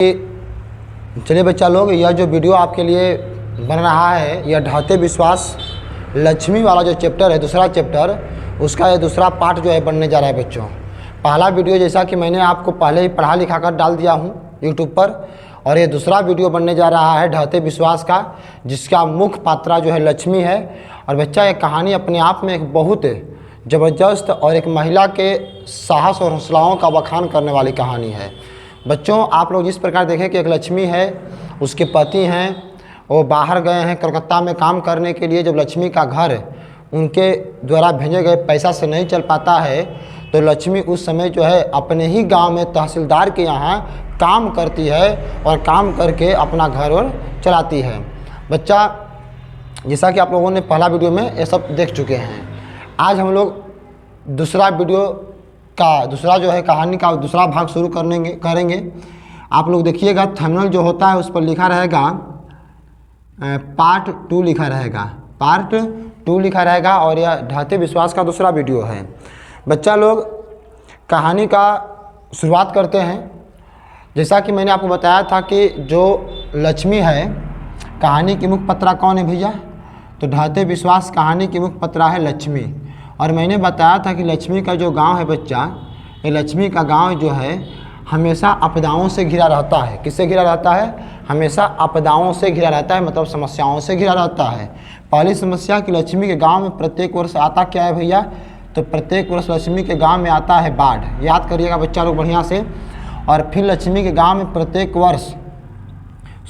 चलिए बच्चा लोग, यह जो वीडियो आपके लिए बन रहा है, यह ढाते विश्वास लक्ष्मी वाला जो चैप्टर है, दूसरा चैप्टर, उसका ये दूसरा पार्ट जो है बनने जा रहा है बच्चों। पहला वीडियो जैसा कि मैंने आपको पहले ही पढ़ा लिखा कर डाल दिया हूँ यूट्यूब पर, और ये दूसरा वीडियो बनने जा रहा है ढाते विश्वास का, जिसका मुख्य पात्रा जो है लक्ष्मी है। और बच्चा ये कहानी अपने आप में एक बहुत ज़बरदस्त और एक महिला के साहस और हौसलाओं का बखान करने वाली कहानी है। बच्चों, आप लोग जिस प्रकार देखें कि एक लक्ष्मी है, उसके पति हैं, वो बाहर गए हैं कलकत्ता में काम करने के लिए। जब लक्ष्मी का घर उनके द्वारा भेजे गए पैसा से नहीं चल पाता है, तो लक्ष्मी उस समय जो है अपने ही गांव में तहसीलदार के यहाँ काम करती है और काम करके अपना घर और चलाती है। बच्चा, जैसा कि आप लोगों ने पहला वीडियो में ये सब देख चुके हैं, आज हम लोग दूसरा वीडियो का दूसरा जो है कहानी का दूसरा भाग शुरू करेंगे। आप लोग देखिएगा, थंबनेल जो होता है उस पर लिखा रहेगा पार्ट 2 लिखा रहेगा, पार्ट 2 लिखा रहेगा, और यह ढाते विश्वास का दूसरा वीडियो है। बच्चा लोग, कहानी का शुरुआत करते हैं। जैसा कि मैंने आपको बताया था कि जो लक्ष्मी है, कहानी की मुख्य पत्रा कौन है भैया? तो ढाते विश्वास कहानी की मुख्य पत्रा है लक्ष्मी। और मैंने बताया था कि लक्ष्मी का जो गांव है बच्चा, ये लक्ष्मी का गांव जो है हमेशा आपदाओं से घिरा रहता है। किससे घिरा रहता है? हमेशा आपदाओं से घिरा रहता है, मतलब समस्याओं से घिरा रहता है। पहली समस्या कि लक्ष्मी के गांव में प्रत्येक वर्ष आता क्या है भैया? तो प्रत्येक वर्ष लक्ष्मी के गांव में आता है बाढ़। याद करिएगा बच्चा लोग बढ़िया से। और फिर लक्ष्मी के गांव में प्रत्येक वर्ष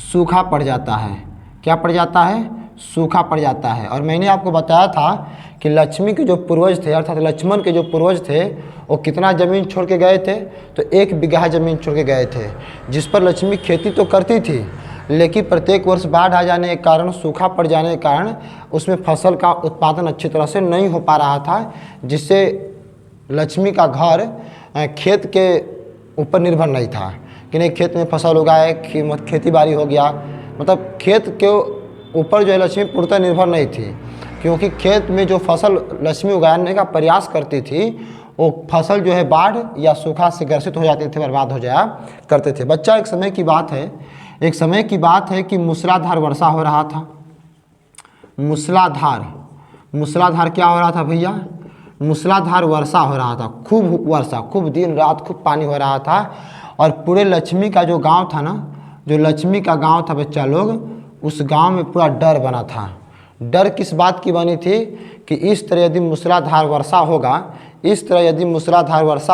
सूखा पड़ जाता है। क्या पड़ जाता है? सूखा पड़ जाता है। और मैंने आपको बताया था कि लक्ष्मी के जो पूर्वज थे, अर्थात लक्ष्मण के जो पूर्वज थे, वो कितना ज़मीन छोड़ के गए थे? तो 1 बीघा ज़मीन छोड़ के गए थे, जिस पर लक्ष्मी खेती तो करती थी, लेकिन प्रत्येक वर्ष बाढ़ आ जाने के कारण, सूखा पड़ जाने के कारण उसमें फसल का उत्पादन अच्छी तरह से नहीं हो पा रहा था, जिससे लक्ष्मी का घर खेत के ऊपर निर्भर नहीं था कि नहीं खेत में फसल उगाए, खेती बाड़ी हो गया, मतलब खेत के ऊपर जो है लक्ष्मी पूर्णतः निर्भर नहीं थी, क्योंकि खेत में जो फसल लक्ष्मी उगाने का प्रयास करती थी, वो फसल जो है बाढ़ या सूखा से ग्रसित हो जाते थे, बर्बाद हो जाया करते थे। बच्चा, एक समय की बात है कि मूसलाधार वर्षा हो रहा था। मूसलाधार क्या हो रहा था भैया? मूसलाधार वर्षा हो रहा था, खूब वर्षा, खूब दिन रात खूब पानी हो रहा था। और पूरे लक्ष्मी का जो गांव था ना, जो लक्ष्मी का गांव था बच्चा लोग, उस गांव में पूरा डर बना था। डर किस बात की बनी थी? कि इस तरह यदि मूसलाधार वर्षा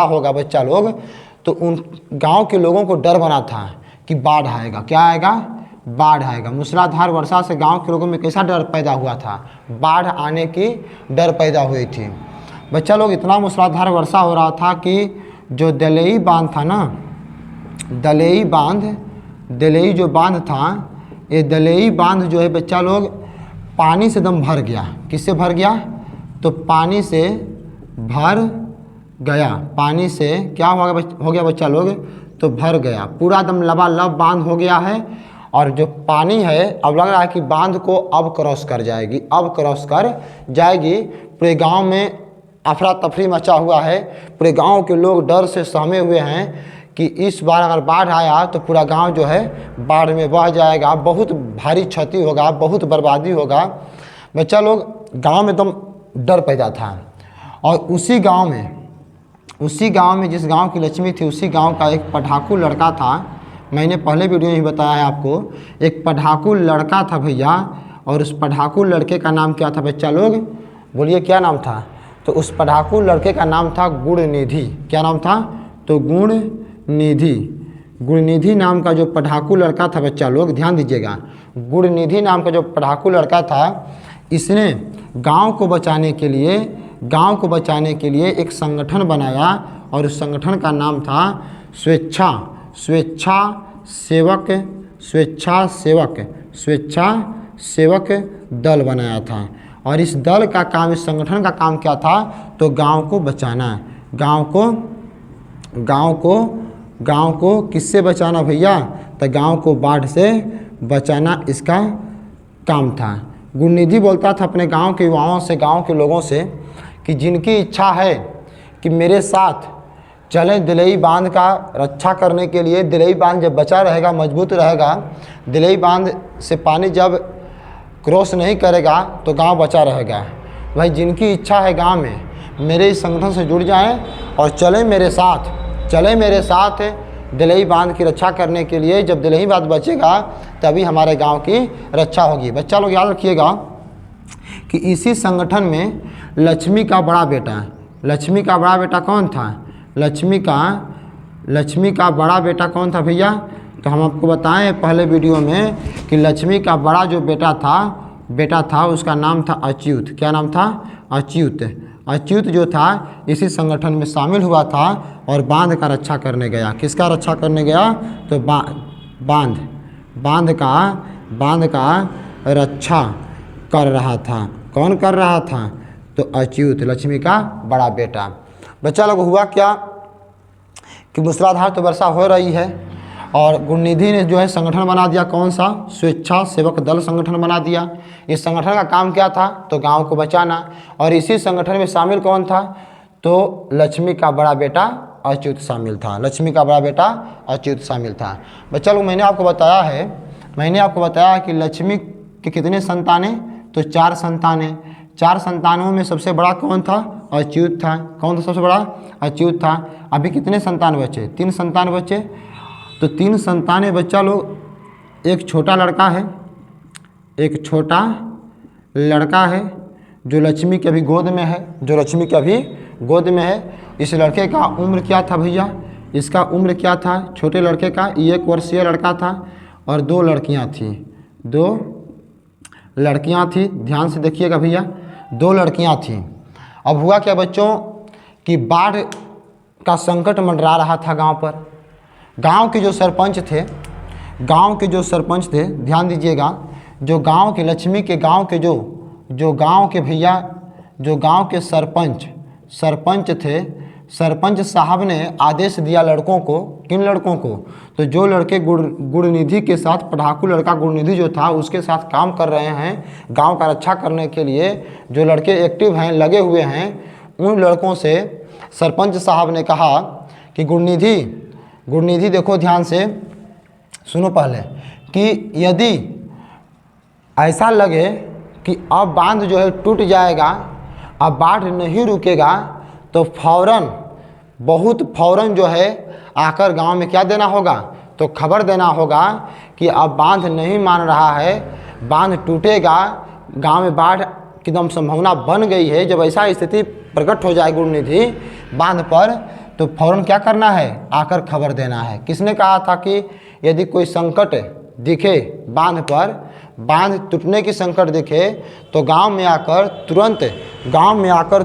होगा बच्चा लोग, तो उन गांव के लोगों को डर बना था कि बाढ़ आएगा। क्या आएगा? बाढ़ आएगा। मूसलाधार वर्षा से गांव के लोगों में कैसा डर पैदा हुआ था? बाढ़ आने की डर पैदा हुई थी। बच्चा लोग, इतना मूसलाधार वर्षा हो रहा था कि जो दलेई बांध था ना, दलेई जो बांध था, ये दलेई बांध जो है बच्चा लोग पानी से दम भर गया। किससे भर गया? तो पानी से भर गया। पानी से क्या हो गया बच्चा लोग? तो भर गया, पूरा दम लबालब बांध हो गया है। और जो पानी है, अब लग रहा है कि बांध को अब क्रॉस कर जाएगी, पूरे गांव में अफरा तफरी मचा हुआ है। पूरे गांव के लोग डर से सहमे हुए हैं कि इस बार अगर बाढ़ आया तो पूरा गांव जो है बाढ़ में बह जाएगा, बहुत भारी क्षति होगा, बहुत बर्बादी होगा। बच्चा लोग, गांव में एकदम डर पैदा था। और उसी गांव में जिस गांव की लक्ष्मी थी, उसी गांव का एक पढ़ाकू लड़का था। मैंने पहले वीडियो में ही बताया है आपको, एक पढ़ाकू लड़का था भैया। और उस पढ़ाकू लड़के का नाम क्या था बच्चा लोग? बोलिए क्या नाम था? तो उस पढ़ाकू लड़के का नाम था गुणनिधि। क्या नाम था? तो गुणनिधि नाम का जो पढ़ाकू लड़का था बच्चा लोग, ध्यान दीजिएगा, गुणनिधि नाम का जो पढ़ाकू लड़का था, इसने गांव को बचाने के लिए एक संगठन बनाया। और उस संगठन का नाम था स्वेच्छा सेवक दल बनाया था। और इस दल का काम, इस संगठन का काम क्या था? तो गांव को बचाना। गांव को किससे बचाना भैया? तो गांव को बाढ़ से बचाना इसका काम था। गुणनिधि बोलता था अपने गांव के युवाओं से, गांव के लोगों से, कि जिनकी इच्छा है कि मेरे साथ चलें दिलई बांध का रक्षा करने के लिए। दिलई बांध जब बचा रहेगा, मजबूत रहेगा, दिलई बांध से पानी जब क्रॉस नहीं करेगा तो गांव बचा रहेगा। भाई जिनकी इच्छा है गांव में मेरे इस संगठन से जुड़ जाएं और चलें मेरे साथ दिलई बांध की रक्षा करने के लिए। जब दिलई बांध बचेगा तभी हमारे गांव की रक्षा होगी। बच्चा लोग याद रखिएगा कि इसी संगठन में लक्ष्मी का बड़ा बेटा, लक्ष्मी का बड़ा बेटा कौन था? लक्ष्मी का बड़ा बेटा कौन था भैया? तो हम आपको बताएं पहले वीडियो में कि लक्ष्मी का बड़ा जो बेटा था उसका नाम था अच्युत। क्या नाम था? अच्युत जो था इसी संगठन में शामिल हुआ था और बांध का रक्षा करने गया। किसका रक्षा करने गया? तो बांध का रक्षा कर रहा था। कौन कर रहा था? तो अच्युत, लक्ष्मी का बड़ा बेटा। बच्चा लोग हुआ क्या कि मूसलाधार तो वर्षा हो रही है और गुणनिधि ने जो है संगठन बना दिया। कौन सा? स्वेच्छा सेवक दल संगठन बना दिया। इस संगठन का काम क्या था? तो गांव को बचाना। और इसी संगठन में शामिल कौन था? तो लक्ष्मी का बड़ा बेटा अच्युत शामिल था। लक्ष्मी का बड़ा बेटा अच्युत शामिल था। बच्चा लोग मैंने आपको बताया कि लक्ष्मी के कितने संतानें? तो 4 संतानें। 4 संतानों में सबसे बड़ा कौन था? अच्युत था। कौन था सबसे बड़ा? अच्युत था। अभी कितने संतान बचे? 3 संतान बचे। तो 3 संतानें बच्चा लोग, एक छोटा लड़का है जो लक्ष्मी के अभी गोद में है। इस लड़के का उम्र क्या था भैया? इसका उम्र क्या था? छोटे लड़के का 1 वर्षीय लड़का था और 2 लड़कियां थी। ध्यान से देखिएगा भैया, 2 लड़कियां थीं। अब हुआ क्या बच्चों कि बाढ़ का संकट मंडरा रहा था गांव पर। गांव के जो सरपंच थे, ध्यान दीजिएगा, जो गांव के लक्ष्मी के गांव के जो गांव के सरपंच थे, सरपंच साहब ने आदेश दिया लड़कों को। किन लड़कों को? तो जो लड़के गुणनिधि के साथ, पढ़ाकू लड़का गुणनिधि जो था उसके साथ काम कर रहे हैं गांव का रक्षा करने के लिए, जो लड़के एक्टिव हैं, लगे हुए हैं, उन लड़कों से सरपंच साहब ने कहा कि गुणनिधि देखो, ध्यान से सुनो पहले, कि यदि ऐसा लगे कि अब बांध जो है टूट जाएगा, अब बाढ़ नहीं रुकेगा, तो फौरन जो है आकर गांव में क्या देना होगा? तो खबर देना होगा कि अब बांध नहीं मान रहा है, बांध टूटेगा, गांव में बाढ़ की एकदम संभावना बन गई है। जब ऐसा स्थिति प्रकट हो जाए गुणनिधि बांध पर, तो फौरन क्या करना है? आकर खबर देना है। किसने कहा था कि यदि कोई संकट दिखे बांध पर, बांध टूटने की संकट दिखे, तो गांव में आकर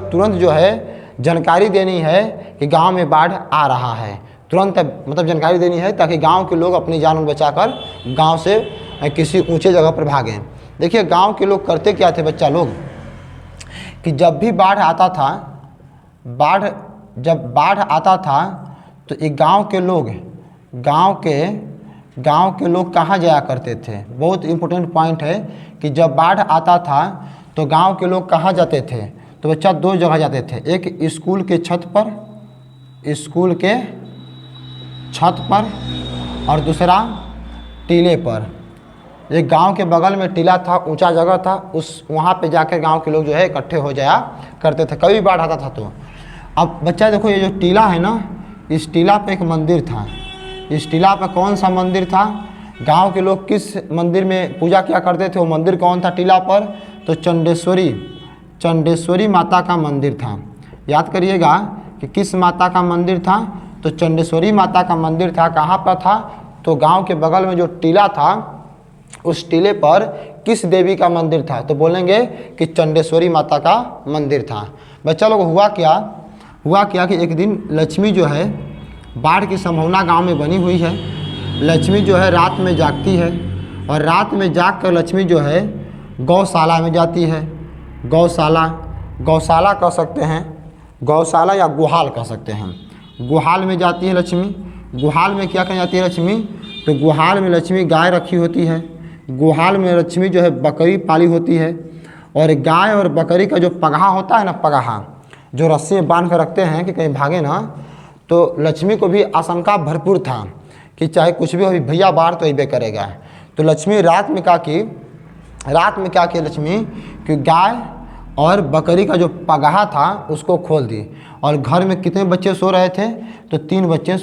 तुरंत जो है जानकारी देनी है कि गांव में बाढ़ आ रहा है। तुरंत मतलब जानकारी देनी है ताकि गांव के लोग अपनी जान बचाकर गांव से किसी ऊंचे जगह पर भागें। देखिए गांव के लोग करते क्या थे बच्चा लोग, कि जब भी बाढ़ आता था तो एक गांव के लोग कहाँ जाया करते थे? बहुत इम्पोर्टेंट पॉइंट है कि जब बाढ़ आता था तो गांव के लोग कहाँ जाते थे? तो बच्चा 2 जगह जाते थे। एक स्कूल के छत पर और दूसरा टीले पर। एक गांव के बगल में टीला था, ऊंचा जगह था, वहाँ पे जाकर गांव के लोग जो है इकट्ठे हो जाया करते थे कभी बाढ़ आता था तो। अब बच्चा देखो, ये जो टीला है ना, इस टीला पे एक मंदिर था। इस टीला पे कौन सा मंदिर था? गांव के लोग किस मंदिर में पूजा किया करते थे? वो मंदिर कौन था टीला पर? तो चंडेश्वरी माता का मंदिर था। याद करिएगा कि किस माता का मंदिर था? तो चंडेश्वरी माता का मंदिर था। कहाँ पर था? तो गांव के बगल में जो टीला था, उस टीले पर किस देवी का मंदिर था? तो बोलेंगे कि चंडेश्वरी माता का मंदिर था। बच्चा लोग हुआ क्या कि एक दिन लक्ष्मी जो है, बाढ़ की संभावना गांव में बनी हुई है, लक्ष्मी जो है रात में जागती है और रात में जाग कर लक्ष्मी जो है गौशाला में जाती है। गौशाला कह सकते हैं, गौशाला या गुहाल कह सकते हैं। गुहाल में जाती है लक्ष्मी। गुहाल में क्या कर जाती है लक्ष्मी? तो गुहाल में लक्ष्मी गाय रखी होती है। गुहाल में लक्ष्मी जो है बकरी पाली होती है। और गाय और बकरी का जो पगहा होता है ना, पगहा जो रस्सी में बांध कर रखते हैं कि कहीं भागे ना, तो लक्ष्मी को भी आशंका भरपूर था कि चाहे कुछ भी हो भैया बाढ़ तो अबे करेगा। तो लक्ष्मी रात में क्या की लक्ष्मी कि गाय और बकरी का जो पगाहा था उसको खोल दी। और घर में कितने बच्चे सो रहे थे? तो 3 बच्चे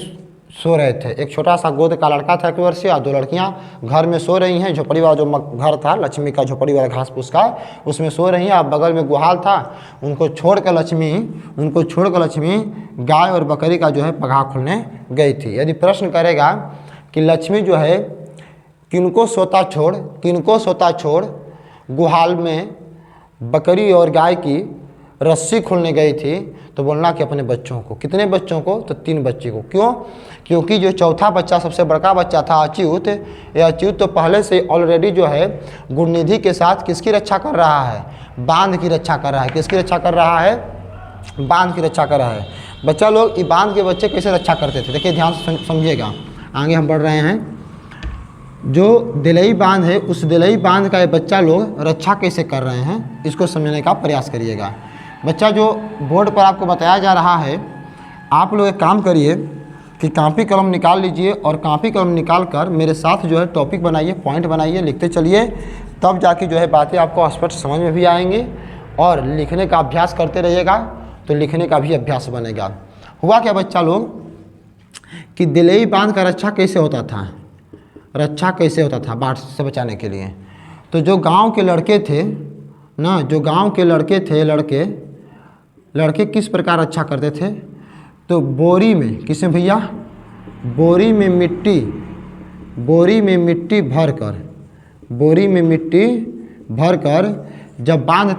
सो रहे थे। एक छोटा सा गोद का लड़का था 1 वर्षीय और 2 लड़कियां घर में सो रही हैं। झोपड़ी वाला जो घर था लक्ष्मी का, झोपड़ी वाला घास फूस का, उसमें सो रही हैं। और बगल में गुहाल था, उनको छोड़कर लक्ष्मी गाय और बकरी का जो है पगाहा खोलने गई थी। यदि प्रश्न करेगा कि लक्ष्मी जो है किनको सोता छोड़ गुहाल में बकरी और गाय की रस्सी खोलने गई थी, तो बोलना कि अपने बच्चों को। कितने बच्चों को? तो 3 बच्चे को। क्यों? क्योंकि जो चौथा बच्चा सबसे बड़का बच्चा था अच्युत, ये अच्युत तो पहले से ऑलरेडी जो है गुणनिधि के साथ किसकी रक्षा कर रहा है? बांध की रक्षा कर रहा है। किसकी रक्षा कर रहा है? बांध की रक्षा कर रहा है। बच्चा लोग, ये बांध के बच्चे कैसे रक्षा करते थे? देखिए ध्यान से समझिएगा, आगे हम बढ़ रहे हैं। जो दिलई बांध है, उस दिलई बांध का ये बच्चा लोग रक्षा कैसे कर रहे हैं, इसको समझने का प्रयास करिएगा। बच्चा जो बोर्ड पर आपको बताया जा रहा है, आप लोग एक काम करिए कि कॉपी कलम निकाल लीजिए और कॉपी कलम निकाल कर मेरे साथ जो है टॉपिक बनाइए, पॉइंट बनाइए, लिखते चलिए। तब जाके जो है बातें आपको स्पष्ट समझ में भी आएंगी। और लिखने का अभ्यास करते रहिएगा तो लिखने का भी अभ्यास बनेगा। हुआ क्या बच्चा लोग कि दिलई बांध का रक्षा कैसे होता था? बाढ़ से बचाने के लिए। तो जो गांव के लड़के थे ना, जो गांव के लड़के थे, लड़के किस प्रकार रक्षा करते थे? तो बोरी में, किसमें भैया? बोरी में मिट्टी भर कर जब बांध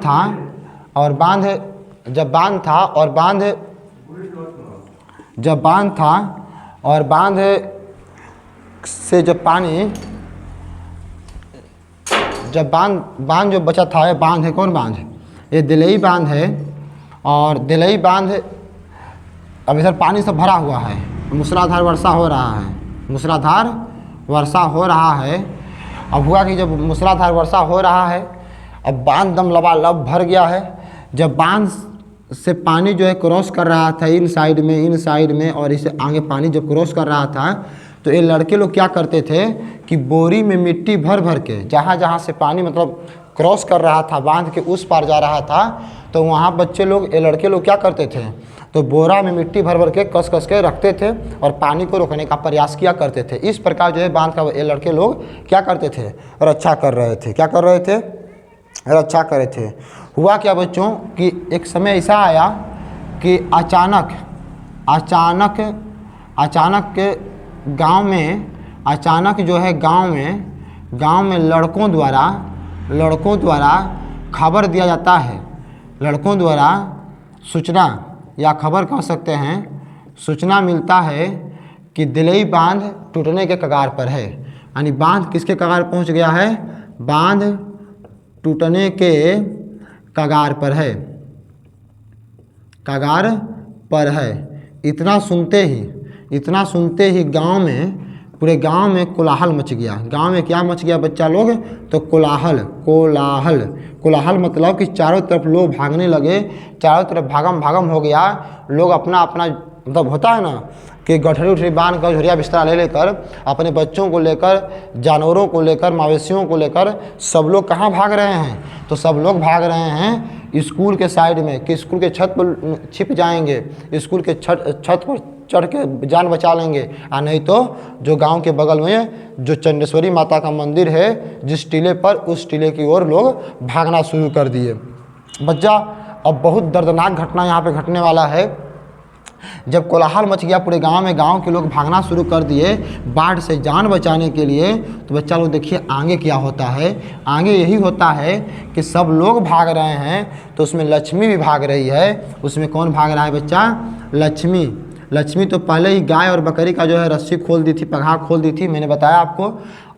से जब पानी, जब बांध जो बचा था, बांध है, कौन बांध? ये दिलई बांध है। और दिलई बांध अब इधर पानी से भरा हुआ है, मूसलाधार वर्षा हो रहा है। अब हुआ कि जब मूसलाधार वर्षा हो रहा है, अब बांध दम लबालब भर गया है। जब बांध से पानी जो है क्रॉस कर रहा था इन साइड में और इसे आगे पानी जब क्रॉस कर रहा था, तो ये लड़के लोग क्या करते थे कि बोरी में मिट्टी भर के जहाँ से पानी मतलब क्रॉस कर रहा था, बांध के उस पार जा रहा था, तो वहाँ लड़के लोग क्या करते थे? तो बोरा में मिट्टी भर के कस के रखते थे और पानी को रोकने का प्रयास किया करते थे। इस प्रकार जो है बांध का ये लड़के लोग क्या करते थे? रक्षा कर रहे थे। हुआ क्या बच्चों कि एक समय ऐसा आया कि अचानक गांव में लड़कों द्वारा खबर दिया जाता है। लड़कों द्वारा सूचना या खबर कह सकते हैं, सूचना मिलता है कि दिलई बांध टूटने के कगार पर है। यानी बांध किसके कगार पहुंच गया है? बांध टूटने के कगार पर है। इतना सुनते ही पूरे गांव में कोलाहल मच गया। गांव में क्या मच गया बच्चा लोग? तो कोलाहल मतलब कि चारों तरफ लोग भागने लगे, चारों तरफ भागम हो गया। लोग अपना मतलब होता है ना कि गठरी उठरी बांध कर झुरिया बिस्तरा लेकर अपने बच्चों को लेकर, जानवरों को लेकर, मवेशियों को लेकर सब लोग कहाँ भाग रहे हैं? तो सब लोग भाग रहे हैं स्कूल के साइड में कि स्कूल के छत पर छिप जाएंगे, स्कूल के छत पर चढ़ के जान बचा लेंगे। और नहीं तो जो गांव के बगल में जो चंडेश्वरी माता का मंदिर है जिस टीले पर, उस टीले की ओर लोग भागना शुरू कर दिए। बच्चा अब बहुत दर्दनाक घटना यहाँ पे घटने वाला है। जब कोलाहल मच गया पूरे गांव में, गांव के लोग भागना शुरू कर दिए बाढ़ से जान बचाने के लिए, तो बच्चा लोग देखिए आगे क्या होता है। आगे यही होता है कि सब लोग भाग रहे हैं तो उसमें लक्ष्मी भी भाग रही है। उसमें कौन भाग रहा है बच्चा? लक्ष्मी तो पहले ही गाय और बकरी का जो है रस्सी खोल दी थी, पगाहा खोल दी थी, मैंने बताया आपको।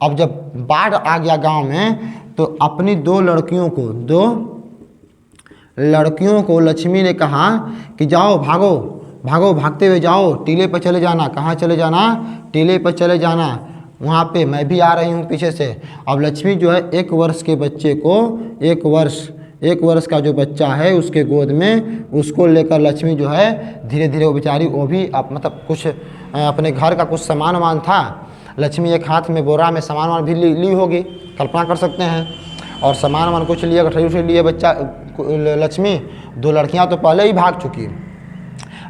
अब जब बाढ़ आ गया गांव में तो अपनी 2 लड़कियों को लक्ष्मी ने कहा कि जाओ भागते हुए जाओ, टीले पर चले जाना। कहाँ चले जाना? टीले पर चले जाना, वहाँ पे मैं भी आ रही हूँ पीछे से। अब लक्ष्मी जो है 1 वर्ष के बच्चे को 1 वर्ष 1 वर्ष का जो बच्चा है उसके गोद में, उसको लेकर लक्ष्मी जो है धीरे धीरे वो बेचारी वो भी मतलब कुछ अपने घर का कुछ सामान वामान था, लक्ष्मी एक हाथ में बोरा में सामान वामान भी ली होगी, कल्पना कर सकते हैं। और सामान वामान कुछ लिए, गठरी उठरी लिए बच्चा लक्ष्मी। 2 लड़कियां तो पहले ही भाग चुकी।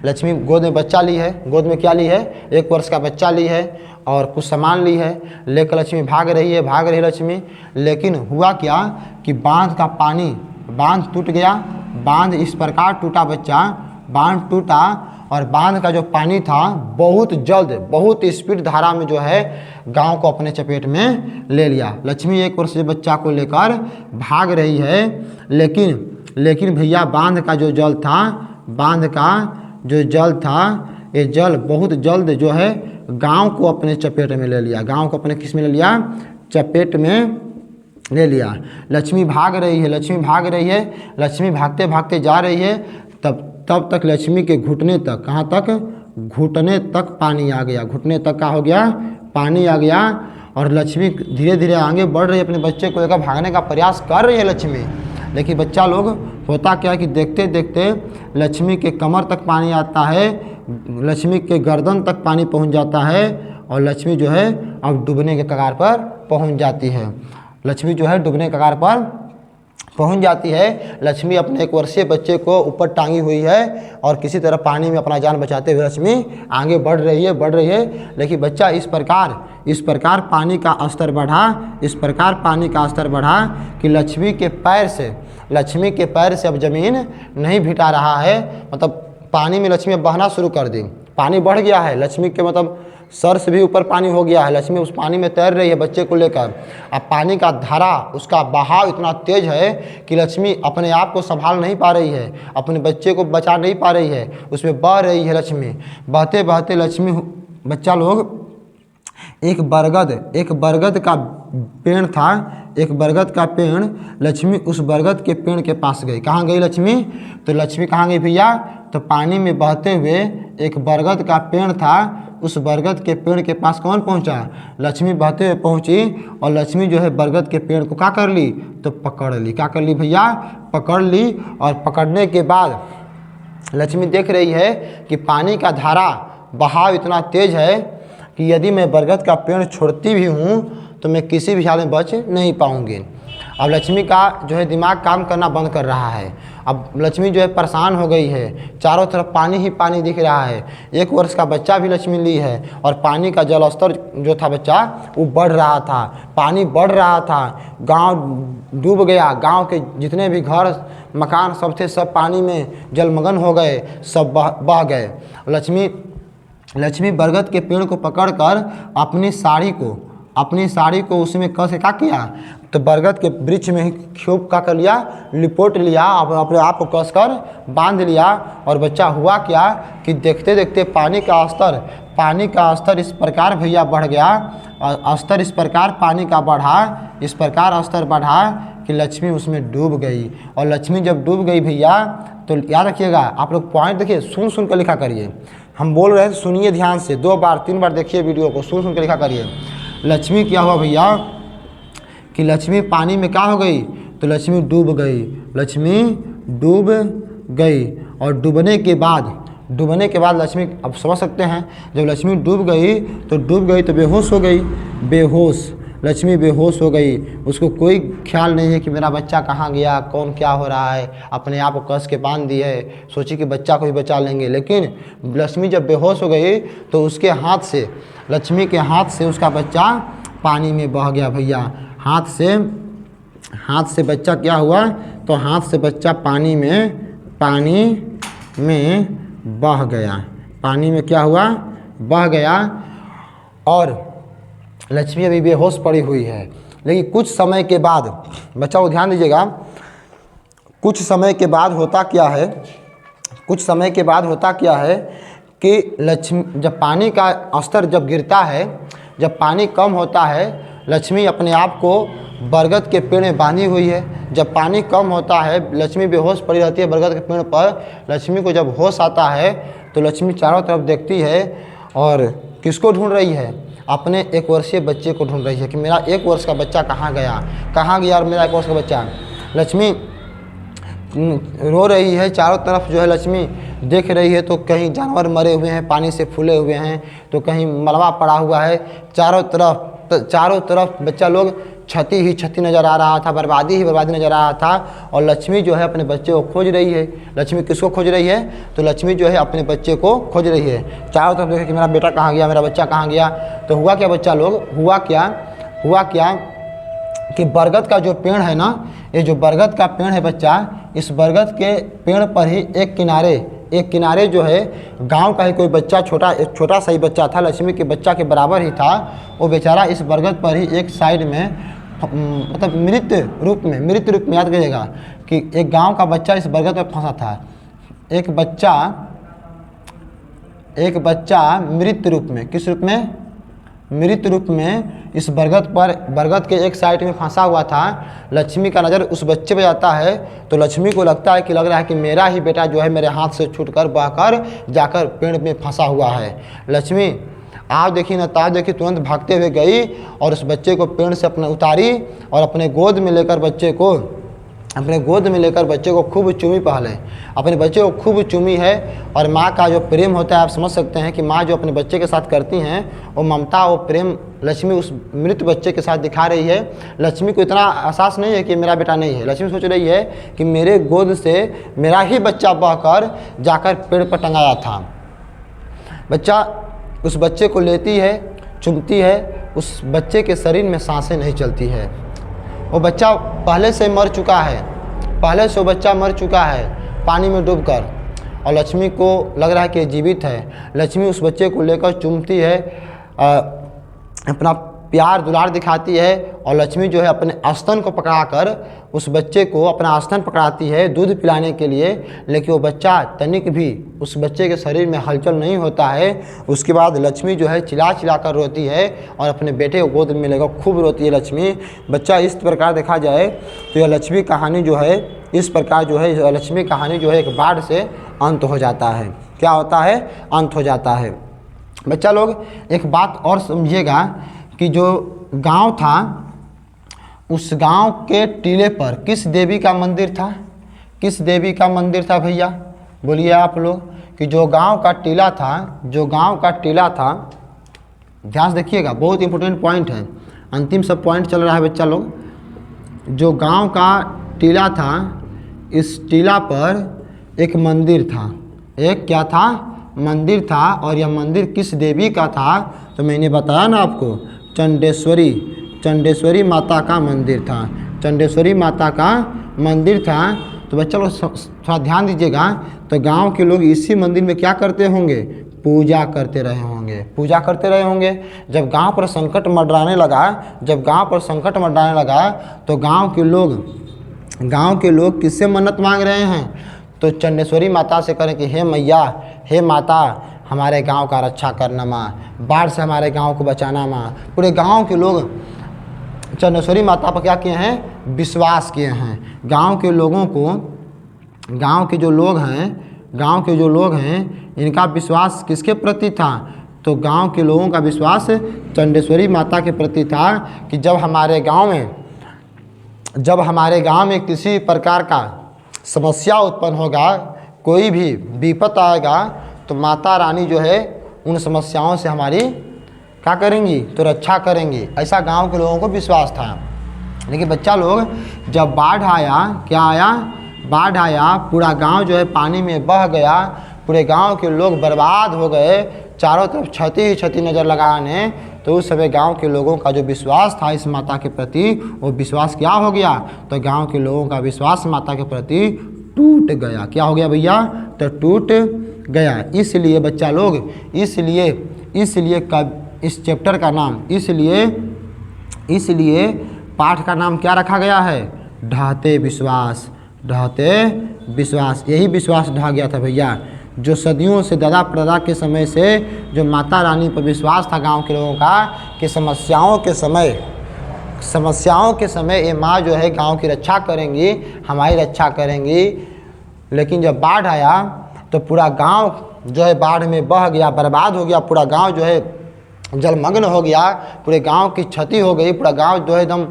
लक्ष्मी गोद में बच्चा ली है, गोद में क्या ली है, 1 वर्ष का बच्चा ली है और कुछ सामान ली है, लेकर लक्ष्मी भाग रही है लक्ष्मी। लेकिन हुआ क्या कि बांध का पानी, बांध टूट गया। बांध इस प्रकार टूटा बच्चा, बांध टूटा और बांध का जो पानी था बहुत जल्द, बहुत स्पीड धारा में जो है गांव को अपने चपेट में ले लिया। लक्ष्मी 1 वर्ष के बच्चा को लेकर भाग रही है, लेकिन भैया बांध का जो जल था, बांध का जो जल था, ये जल बहुत जल्द जो है गांव को अपने चपेट में ले लिया। गांव को अपने किस में ले लिया, चपेट में ले लिया। लक्ष्मी भाग रही है, लक्ष्मी भागते भागते जा रही है। तब तक लक्ष्मी के घुटने तक, कहाँ तक, घुटने तक पानी आ गया। घुटने तक का हो गया, पानी आ गया। और लक्ष्मी धीरे धीरे आगे बढ़ रही है, अपने बच्चे को लेकर भागने का प्रयास कर रही है लक्ष्मी। लेकिन बच्चा लोग, होता क्या है कि देखते देखते लक्ष्मी के कमर तक पानी आता है, लक्ष्मी के गर्दन तक पानी पहुंच जाता है और लक्ष्मी जो है अब डूबने के कगार पर पहुंच जाती है। लक्ष्मी जो है डूबने के कगार पर पहुंच जाती है। लक्ष्मी अपने 1 वर्षीय बच्चे को ऊपर टांगी हुई है और किसी तरह पानी में अपना जान बचाते हुए लक्ष्मी आगे बढ़ रही है। लेकिन बच्चा इस प्रकार पानी का स्तर बढ़ा, कि लक्ष्मी के पैर से अब ज़मीन नहीं भिटा रहा है। मतलब पानी में लक्ष्मी बहना शुरू कर दी, पानी बढ़ गया है, लक्ष्मी के मतलब सर से भी ऊपर पानी हो गया है। लक्ष्मी उस पानी में तैर रही है बच्चे को लेकर। अब पानी का धारा, उसका बहाव इतना तेज है कि लक्ष्मी अपने आप को संभाल नहीं पा रही है, अपने बच्चे को बचा नहीं पा रही है, उसमें बह रही है लक्ष्मी। बहते बहते लक्ष्मी, बच्चा लोग, एक बरगद का पेड़ था, एक बरगद का पेड़। लक्ष्मी उस बरगद के पेड़ के पास गई। कहाँ गई लक्ष्मी, तो लक्ष्मी कहाँ गई भैया, तो पानी में बहते हुए एक बरगद का पेड़ था, उस बरगद के पेड़ के पास कौन पहुंचा, लक्ष्मी बहते हुए पहुंची। और लक्ष्मी जो है बरगद के पेड़ को क्या कर ली, तो पकड़ ली। क्या कर ली भैया, पकड़ ली। और पकड़ने के बाद लक्ष्मी देख रही है कि पानी का धारा, बहाव इतना तेज है कि यदि मैं बरगद का पेड़ छोड़ती भी हूँ तो मैं किसी भी हाल में बच नहीं पाऊँगी। अब लक्ष्मी का जो है दिमाग काम करना बंद कर रहा है। अब लक्ष्मी जो है परेशान हो गई है, चारों तरफ पानी ही पानी दिख रहा है। 1 वर्ष का बच्चा भी लक्ष्मी ली है और पानी का जल स्तर जो था बच्चा वो बढ़ रहा था, पानी बढ़ रहा था। गांव डूब गया, गांव के जितने भी घर मकान सब थे सब पानी में जलमग्न हो गए, सब बह गए। लक्ष्मी बरगद के पेड़ को पकड़कर अपनी साड़ी को उसमें कस क्या किया, तो बरगद के वृक्ष में ही खूब क्या कर लिया, लिपोट लिया, अपने आप को कसकर बांध लिया। और बच्चा हुआ क्या कि देखते देखते पानी का स्तर इस प्रकार भैया बढ़ गया, स्तर इस प्रकार पानी का बढ़ा, इस प्रकार स्तर बढ़ा कि लक्ष्मी उसमें डूब गई। और लक्ष्मी जब डूब गई भैया, तो याद रखिएगा, आप लोग पॉइंट देखिए, सुन कर लिखा करिए। हम बोल रहे हैं सुनिए ध्यान से, 2 बार 3 बार देखिए वीडियो को, सुन कर लिखा करिए। लक्ष्मी क्या हुआ भैया कि लक्ष्मी पानी में क्या हो गई, तो लक्ष्मी डूब गई। लक्ष्मी डूब गई और डूबने के बाद लक्ष्मी, अब समझ सकते हैं, जब लक्ष्मी डूब गई तो बेहोश हो गई। लक्ष्मी बेहोश हो गई। उसको कोई ख्याल नहीं है कि मेरा बच्चा कहाँ गया, कौन क्या हो रहा है। अपने आप को कस के बांध दी है, सोची कि बच्चा को ही बचा लेंगे। लेकिन लक्ष्मी जब बेहोश हो गई तो लक्ष्मी के हाथ से उसका बच्चा पानी में बह गया भैया। हाथ से बच्चा क्या हुआ, तो हाथ से बच्चा पानी में बह गया। पानी में क्या हुआ, बह गया। और लक्ष्मी अभी बेहोश पड़ी हुई है। लेकिन कुछ समय के बाद, बच्चा को ध्यान दीजिएगा, कुछ समय के बाद होता क्या है कि लक्ष्मी, जब पानी का स्तर जब गिरता है, जब पानी कम होता है, लक्ष्मी अपने आप को बरगद के पेड़ में बांधी हुई है। जब पानी कम होता है, लक्ष्मी बेहोश पड़ी रहती है बरगद के पेड़ पर। लक्ष्मी को जब होश आता है तो लक्ष्मी चारों तरफ देखती है और किसको ढूंढ रही है, अपने 1 वर्षीय बच्चे को ढूंढ रही है कि मेरा 1 वर्ष का बच्चा कहाँ गया और मेरा 1 वर्ष का बच्चा। रो रही है, चारों तरफ जो है लक्ष्मी देख रही है, तो कहीं जानवर मरे हुए हैं, पानी से फूले हुए हैं, तो कहीं मलबा पड़ा हुआ है, चारों तरफ बच्चा लोग क्षति ही क्षति नज़र आ रहा था, बर्बादी ही बर्बादी नज़र आ रहा था। और लक्ष्मी जो है अपने बच्चे को खोज रही है। लक्ष्मी किसको खोज रही है? तो लक्ष्मी जो है अपने बच्चे को खोज रही है। चारों तरफ देखे कि मेरा बेटा कहाँ गया, मेरा बच्चा कहाँ गया। तो हुआ क्या बच्चा लोग, हुआ क्या कि बरगद का जो पेड़ है ना, ये जो बरगद का पेड़ है बच्चा, इस बरगद के पेड़ पर ही एक किनारे जो है गांव का ही कोई बच्चा, छोटा सा ही बच्चा था, लक्ष्मी के बच्चा के बराबर ही था। वो बेचारा इस बरगद पर ही एक साइड में, मतलब मृत रूप में याद करिएगा कि एक गांव का बच्चा इस बरगद पर फंसा था। एक बच्चा मृत रूप में, किस रूप में? मृत रूप में इस बरगद के एक साइड में फंसा हुआ था। लक्ष्मी का नज़र उस बच्चे पे जाता है तो लक्ष्मी को लगता है कि लग रहा है कि मेरा ही बेटा जो है मेरे हाथ से छूटकर बहकर जाकर पेड़ में फंसा हुआ है। लक्ष्मी आप देखी न ताब देखी, तुरंत भागते हुए गई और उस बच्चे को पेड़ से अपने उतारी और अपने गोद में लेकर बच्चे को खूब चूमी। पहले अपने बच्चे को खूब चूमी है। और माँ का जो प्रेम होता है आप समझ सकते हैं कि माँ जो अपने बच्चे के साथ करती हैं वो ममता, वो प्रेम लक्ष्मी उस मृत बच्चे के साथ दिखा रही है। लक्ष्मी को इतना एहसास नहीं है कि मेरा बेटा नहीं है। लक्ष्मी सोच रही है कि मेरे गोद से मेरा ही बच्चा बहकर जाकर पेड़ पर टंगाया था। बच्चा उस बच्चे को लेती है, चूमती है। उस बच्चे के शरीर में सांसें नहीं चलती है। वो बच्चा पहले से मर चुका है, वो बच्चा मर चुका है पानी में डूबकर। और लक्ष्मी को लग रहा है कि जीवित है। लक्ष्मी उस बच्चे को लेकर चूमती है, अपना प्यार दुलार दिखाती है। और लक्ष्मी जो है अपने आस्तन को पकड़ाकर उस बच्चे को अपना आस्तन पकड़ाती है दूध पिलाने के लिए। लेकिन वो बच्चा तनिक भी उस बच्चे के शरीर में हलचल नहीं होता है। उसके बाद लक्ष्मी जो है चिल्ला कर रोती है और अपने बेटे को गोद में लेकर खूब रोती है लक्ष्मी। बच्चा इस प्रकार देखा जाए तो यह लक्ष्मी कहानी जो है इस प्रकार जो है लक्ष्मी कहानी जो है एक बाढ़ से अंत हो जाता है। क्या होता है? अंत हो जाता है। बच्चा लोग एक बात और समझिएगा कि जो गांव था उस गांव के टीले पर किस देवी का मंदिर था? किस देवी का मंदिर था भैया? बोलिए आप लोग कि जो गांव का टीला था, ध्यान से देखिएगा, बहुत इंपॉर्टेंट पॉइंट है, अंतिम सब पॉइंट चल रहा है बच्चा लोग। जो गांव का टीला था, इस टीला पर एक मंदिर था। एक क्या था? मंदिर था। और यह मंदिर किस देवी का था? तो मैंने बताया ना आपको, चंडेश्वरी माता का मंदिर था। चंडेश्वरी माता का मंदिर था। तो बच्चा लोग थोड़ा ध्यान दीजिएगा। तो गांव के लोग इसी मंदिर में क्या करते होंगे? पूजा करते रहे होंगे। जब गांव पर संकट मंडराने लगा तो गांव के लोग किससे मन्नत मांग रहे हैं? तो चंडेश्वरी माता से करें कि हे मैया, हे माता, हमारे गांव का रक्षा करना माँ, बाढ़ से हमारे गांव को बचाना माँ। पूरे गांव के लोग चंडेश्वरी माता पर क्या किए हैं? विश्वास किए हैं। गांव के जो लोग हैं इनका विश्वास किसके प्रति था? तो गांव के लोगों का विश्वास चंडेश्वरी माता के प्रति था कि जब हमारे गांव में किसी प्रकार का समस्या उत्पन्न होगा, कोई भी विपत आएगा, तो माता रानी जो है उन समस्याओं से हमारी क्या करेंगी? तो रक्षा करेंगी। ऐसा गांव के लोगों को विश्वास था। लेकिन बच्चा लोग जब बाढ़ आया, पूरा गांव जो है पानी में बह गया, पूरे गांव के लोग बर्बाद हो गए, चारों तरफ क्षति ही क्षति नज़र लगाने। तो उस समय गांव के लोगों का जो विश्वास था इस माता के प्रति, वो विश्वास क्या हो गया? तो गांव के लोगों का विश्वास माता के प्रति टूट गया। क्या हो गया भैया? तो टूट गया। इसलिए बच्चा लोग, इसलिए कब इस चैप्टर का नाम, इसलिए पाठ का नाम क्या रखा गया है? ढहते विश्वास। यही विश्वास ढह गया था भैया, जो सदियों से दादा प्रदा के समय से जो माता रानी पर विश्वास था गांव के लोगों का कि समस्याओं के समय ये माँ जो है गांव की रक्षा करेंगी, हमारी रक्षा करेंगी। लेकिन जब बाढ़ आया तो पूरा गांव जो है बाढ़ में बह गया, बर्बाद हो गया। पूरा गांव जो है जलमग्न हो गया, पूरे गांव की क्षति हो गई। पूरा गांव जो है एकदम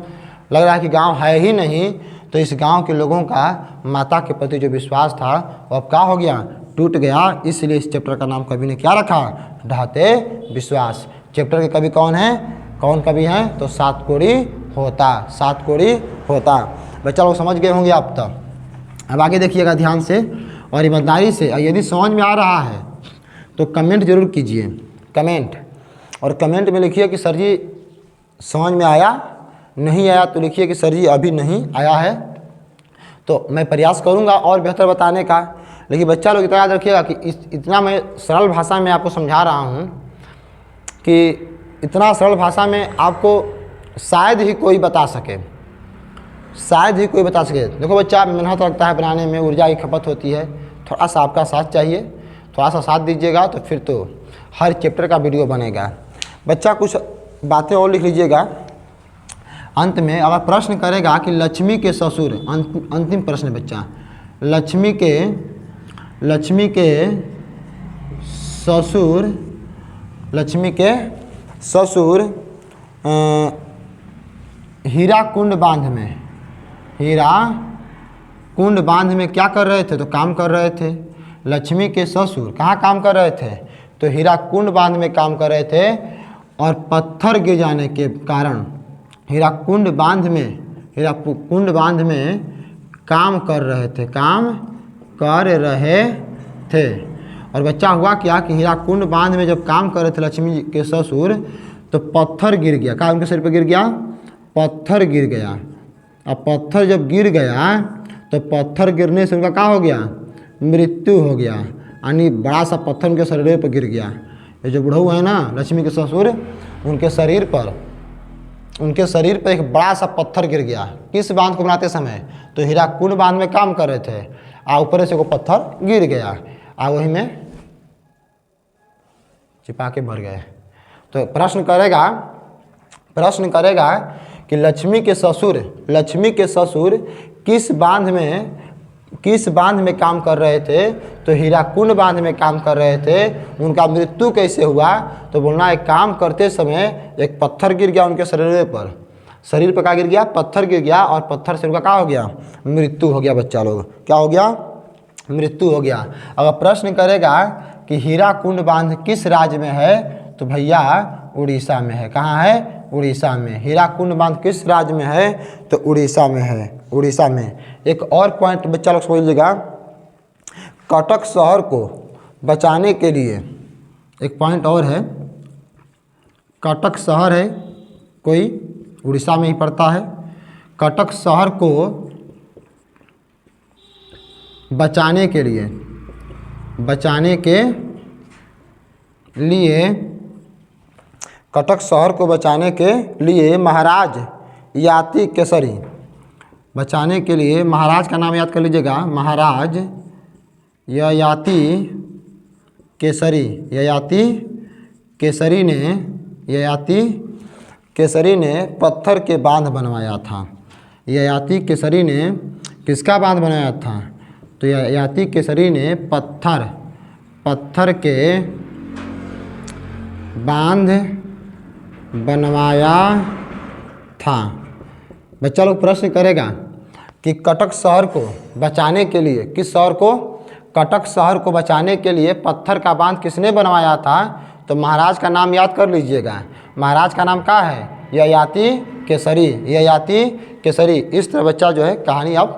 लग रहा है कि गांव है ही नहीं। तो इस गांव के लोगों का माता के प्रति जो विश्वास था वो अब क्या हो गया, टूट गया। इसलिए इस चैप्टर का नाम कवि ने क्या रखा, ढहते विश्वास। चैप्टर के कवि कौन है, कौन कवि हैं, तो सातकोड़ी होता, सातकोड़ी होता। बच्चा लोग समझ गए होंगे आप तब। अब आगे देखिएगा ध्यान से और ईमानदारी से। यदि समझ में आ रहा है तो कमेंट जरूर कीजिए, कमेंट, और कमेंट में लिखिए कि सर जी समझ में आया, नहीं आया तो लिखिए कि सर जी अभी नहीं आया है। तो मैं प्रयास करूंगा और बेहतर बताने का। लेकिन बच्चा लोग इतना याद रखिएगा कि इतना मैं सरल भाषा में आपको समझा रहा हूं कि इतना सरल भाषा में आपको शायद ही कोई बता सके, शायद ही कोई बता सके। देखो बच्चा, मेहनत लगता है बनाने में, ऊर्जा की खपत होती है, थोड़ा सा आपका साथ चाहिए, थोड़ा सा साथ दीजिएगा तो फिर तो हर चैप्टर का वीडियो बनेगा। बच्चा कुछ बातें और लिख लीजिएगा अंत में। अगर प्रश्न करेगा कि लक्ष्मी के ससुर, अंतिम प्रश्न है बच्चा, लक्ष्मी के ससुर हीराकुंड बांध में क्या कर रहे थे, तो काम कर रहे थे। लक्ष्मी के ससुर कहाँ काम कर रहे थे, तो हीराकुंड बांध में काम कर रहे थे। और पत्थर गिर जाने के कारण हीराकुंड बांध में काम कर रहे थे। और बच्चा हुआ क्या कि हीराकुंड बांध में जब काम कर रहे थे लक्ष्मी के ससुर, तो पत्थर गिर गया। क्या उनके सिर पे गिर गया, पत्थर गिर गया। अब पत्थर जब गिर गया तो पत्थर गिरने से उनका क्या हो गया, मृत्यु हो गया, यानी बड़ा सा पत्थर उनके शरीर पर गिर गया। ये जो बुढ़ऊ है ना लक्ष्मी के ससुर, उनके शरीर पर एक बड़ा सा पत्थर गिर गया। किस बांध को बनाते समय, तो हीराकुंड बांध में काम कर रहे थे, ऊपर से वो पत्थर गिर गया, वही में चिपा के मर गए। तो प्रश्न करेगा कि लक्ष्मी के ससुर किस बांध में काम कर रहे थे, तो हीराकुंड बांध में काम कर रहे थे। उनका मृत्यु कैसे हुआ, तो बोलना है काम करते समय एक पत्थर गिर गया उनके शरीर पर क्या गिर गया, पत्थर गिर गया, और पत्थर से उनका क्या हो गया, मृत्यु हो गया। बच्चा लोग क्या हो गया, मृत्यु हो गया। अगर प्रश्न करेगा कि हीराकुंड बांध किस राज्य में है, तो भैया उड़ीसा में है। कहाँ है, उड़ीसा में। हीराकुंड बांध किस राज्य में है, तो उड़ीसा में है, उड़ीसा में। एक और पॉइंट बच्चा लोग समझ लीजिएगा, कटक शहर को बचाने के लिए एक पॉइंट और है। कटक शहर है कोई, उड़ीसा में ही पड़ता है। कटक शहर को बचाने के लिए कटक शहर को बचाने के लिए महाराज ययाति केसरी, बचाने के लिए महाराज का नाम याद कर लीजिएगा, महाराज ययाति केसरी ने पत्थर के बांध बनवाया था। ययाति केसरी ने किसका बांध बनाया था, तो ययाति केसरी ने पत्थर के बांध बनवाया था। बच्चा लोग प्रश्न करेगा कि कटक शहर को बचाने के लिए, किस शहर को, कटक शहर को बचाने के लिए पत्थर का बांध किसने बनवाया था, तो महाराज का नाम याद कर लीजिएगा। महाराज का नाम क्या है, ययाति केसरी। इस तरह बच्चा जो है कहानी अब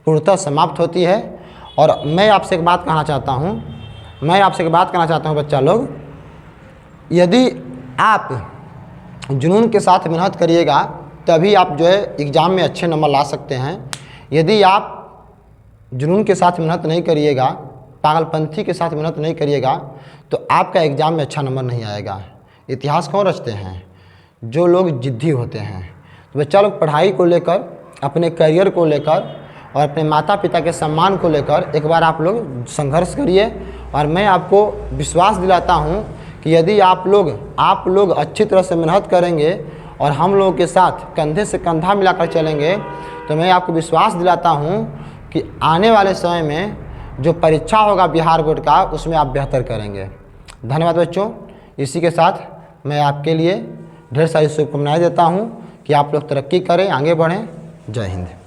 पूर्णतः समाप्त होती है। और मैं आपसे एक बात कहना चाहता हूँ बच्चा लोग, यदि आप जुनून के साथ मेहनत करिएगा तभी आप जो है एग्ज़ाम में अच्छे नंबर ला सकते हैं। यदि आप जुनून के साथ मेहनत नहीं करिएगा, पागलपंथी के साथ मेहनत नहीं करिएगा, तो आपका एग्ज़ाम में अच्छा नंबर नहीं आएगा। इतिहास कौन रचते हैं, जो लोग जिद्दी होते हैं। तो बच्चा लोग पढ़ाई को लेकर, अपने करियर को लेकर और अपने माता पिता के सम्मान को लेकर एक बार आप लोग संघर्ष करिए। और मैं आपको विश्वास दिलाता हूँ कि यदि आप लोग अच्छी तरह से मेहनत करेंगे और हम लोगों के साथ कंधे से कंधा मिलाकर चलेंगे, तो मैं आपको विश्वास दिलाता हूँ कि आने वाले समय में जो परीक्षा होगा बिहार बोर्ड का, उसमें आप बेहतर करेंगे। धन्यवाद बच्चों। इसी के साथ मैं आपके लिए ढेर सारी शुभकामनाएं देता हूँ कि आप लोग तरक्की करें, आगे बढ़ें। जय हिंद।